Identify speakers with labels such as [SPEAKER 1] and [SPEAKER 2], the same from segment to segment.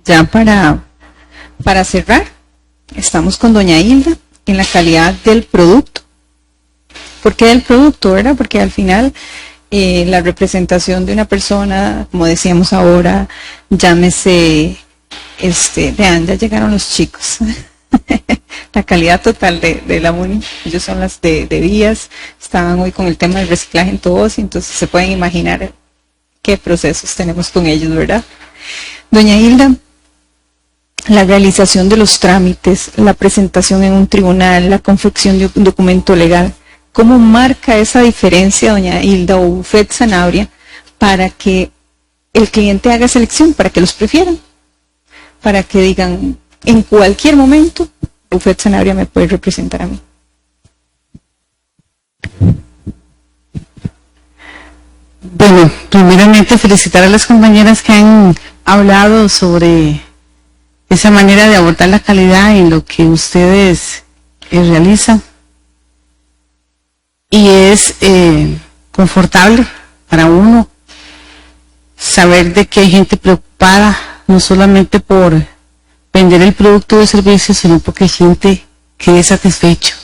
[SPEAKER 1] ya para cerrar, estamos con doña Hilda en la calidad del producto. ¿Por qué del producto, verdad? Porque al final la representación de una persona, como decíamos ahora, llámese, vean, ya llegaron los chicos. La calidad total de la MUNI, ellos son las de vías, estaban hoy con el tema del reciclaje en todos, y entonces se pueden imaginar qué procesos tenemos con ellos, ¿verdad? Doña Hilda, la realización de los trámites, la presentación en un tribunal, la confección de un documento legal, ¿cómo marca esa diferencia, doña Hilda, o Bufet Sanabria, para que el cliente haga selección, para que los prefieran, para que digan, en cualquier momento, Bufet Sanabria me puede representar a mí?
[SPEAKER 2] Bueno, primeramente felicitar a las compañeras que han hablado sobre esa manera de abordar la calidad en lo que ustedes realizan. Y es confortable para uno saber de que hay gente preocupada, no solamente por vender el producto o el servicio, sino porque hay gente que es satisfecho.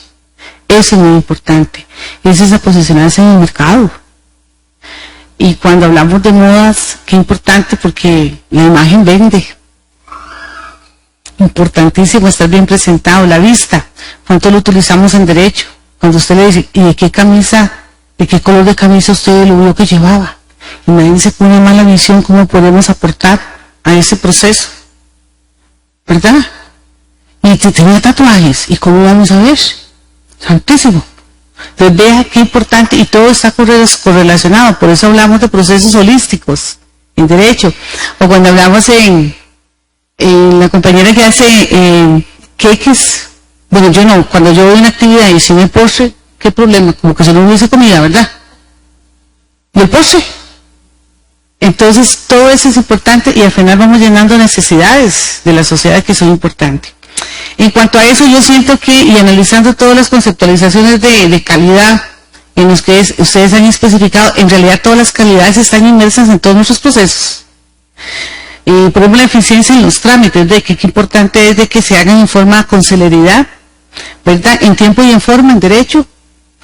[SPEAKER 2] Eso es muy importante. Eso es a posicionarse en el mercado. Y cuando hablamos de modas, qué importante, porque la imagen vende. Importantísimo estar bien presentado. La vista, ¿cuánto lo utilizamos en derecho? Cuando usted le dice, ¿y de qué camisa, de qué color de camisa usted lo vio que llevaba? Imagínense con una mala visión cómo podemos aportar a ese proceso, ¿verdad? Y tenía tatuajes, ¿y cómo vamos a ver? Santísimo. Entonces vea qué importante, y todo está correlacionado, por eso hablamos de procesos holísticos en derecho, o cuando hablamos en la compañera que hace queques. Bueno, yo no, cuando yo voy a una actividad y si me postre, ¿qué problema? Como que se no hubiese comida, ¿verdad? ¿Y el postre? Entonces, todo eso es importante y al final vamos llenando necesidades de la sociedad que son importantes. En cuanto a eso, yo siento que, y analizando todas las conceptualizaciones de calidad en los que ustedes han especificado, en realidad todas las calidades están inmersas en todos nuestros procesos. Por ejemplo, la eficiencia en los trámites, de que qué importante es de que se hagan en forma con celeridad, ¿verdad? En tiempo y en forma, en derecho.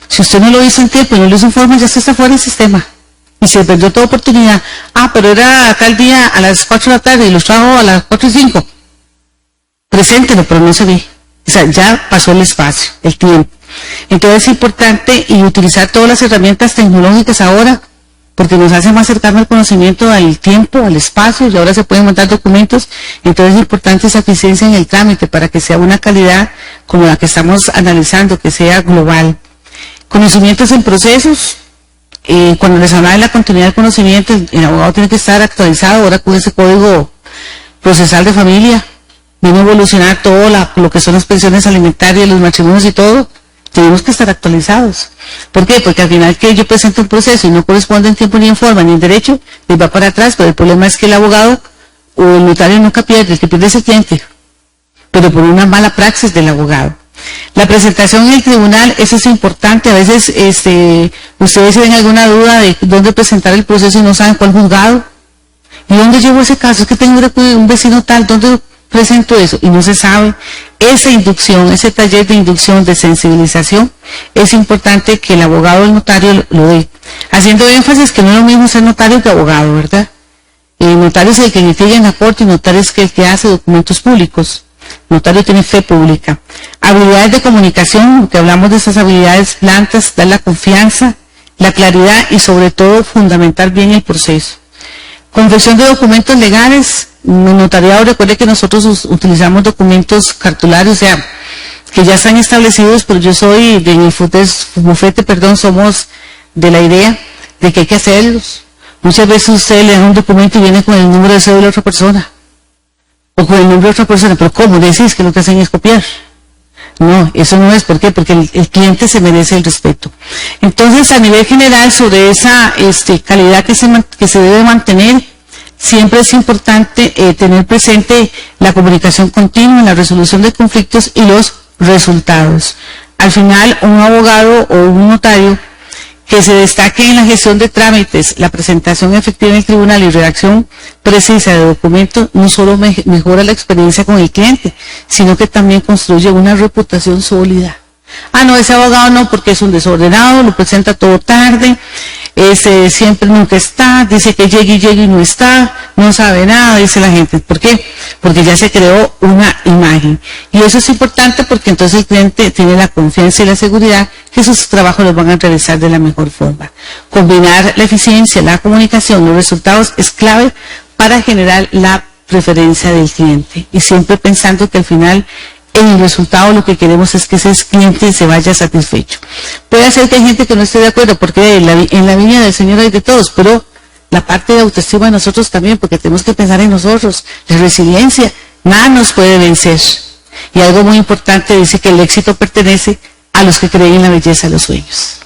[SPEAKER 2] Si usted no lo hizo en tiempo y no lo hizo en forma, ya está fuera del sistema. Y se perdió toda oportunidad. Ah, pero era tal día a las 4 de la tarde y los trajo a las 4:05. Preséntelo, pero no se ve. O sea, ya pasó el espacio, el tiempo. Entonces es importante y utilizar todas las herramientas tecnológicas ahora, porque nos hace más cercano al conocimiento, al tiempo, al espacio, y ahora se pueden montar documentos. Entonces es importante esa eficiencia en el trámite para que sea una calidad como la que estamos analizando, que sea global. Conocimientos en procesos. Cuando les hablaba de la continuidad del conocimiento, el abogado tiene que estar actualizado ahora con ese código procesal de familia. Viene a evolucionar todo lo que son las pensiones alimentarias, los matrimonios y todo. Tenemos que estar actualizados. ¿Por qué? Porque al final que yo presento un proceso y no corresponde en tiempo ni en forma ni en derecho, les va para atrás, pero el problema es que el abogado o el notario nunca pierde, el que pierde es el cliente, pero por una mala praxis del abogado. La presentación en el tribunal, eso es importante. A veces ustedes tienen alguna duda de dónde presentar el proceso y no saben cuál juzgado. ¿Y dónde llevo ese caso? Es que tengo un vecino tal, ¿dónde presento eso? Y no se sabe. Esa inducción, ese taller de inducción, de sensibilización, es importante que el abogado o el notario lo dé. Haciendo énfasis que no es lo mismo ser notario que abogado, ¿verdad? El notario es el que litiga en la corte y notario es el que hace documentos públicos. Notario tiene fe pública. Habilidades de comunicación, que hablamos de esas habilidades blandas, dar la confianza, la claridad y sobre todo fundamentar bien el proceso. Confección de documentos legales. En el notariado, recuerde que nosotros utilizamos documentos cartularios, o sea, que ya están establecidos, pero yo soy de mi bufete, somos de la idea de que hay que hacerlos. Muchas veces usted le da un documento y viene con el número de cédula de otra persona, o con el nombre de otra persona, pero ¿cómo decís que lo que hacen es copiar? No, eso no es. ¿Por qué? Porque el cliente se merece el respeto. Entonces, a nivel general, sobre esa calidad que se debe mantener, siempre es importante tener presente la comunicación continua, la resolución de conflictos y los resultados. Al final, un abogado o un notario Que se destaque en la gestión de trámites, la presentación efectiva en el tribunal y redacción precisa de documentos no solo mejora la experiencia con el cliente, sino que también construye una reputación sólida. Ah, no, ese abogado no, porque es un desordenado, lo presenta todo tarde, siempre nunca está, dice que llegue y no está, no sabe nada, dice la gente. ¿Por qué? Porque ya se creó una imagen. Y eso es importante porque entonces el cliente tiene la confianza y la seguridad que sus trabajos los van a realizar de la mejor forma. Combinar la eficiencia, la comunicación, los resultados es clave para generar la preferencia del cliente. Y siempre pensando que al final en el resultado lo que queremos es que ese cliente se vaya satisfecho. Puede ser que hay gente que no esté de acuerdo, porque en la viña del Señor hay de todos, pero la parte de autoestima de nosotros también, porque tenemos que pensar en nosotros. La resiliencia, nada nos puede vencer. Y algo muy importante dice que el éxito pertenece a los que creen en la belleza de los sueños.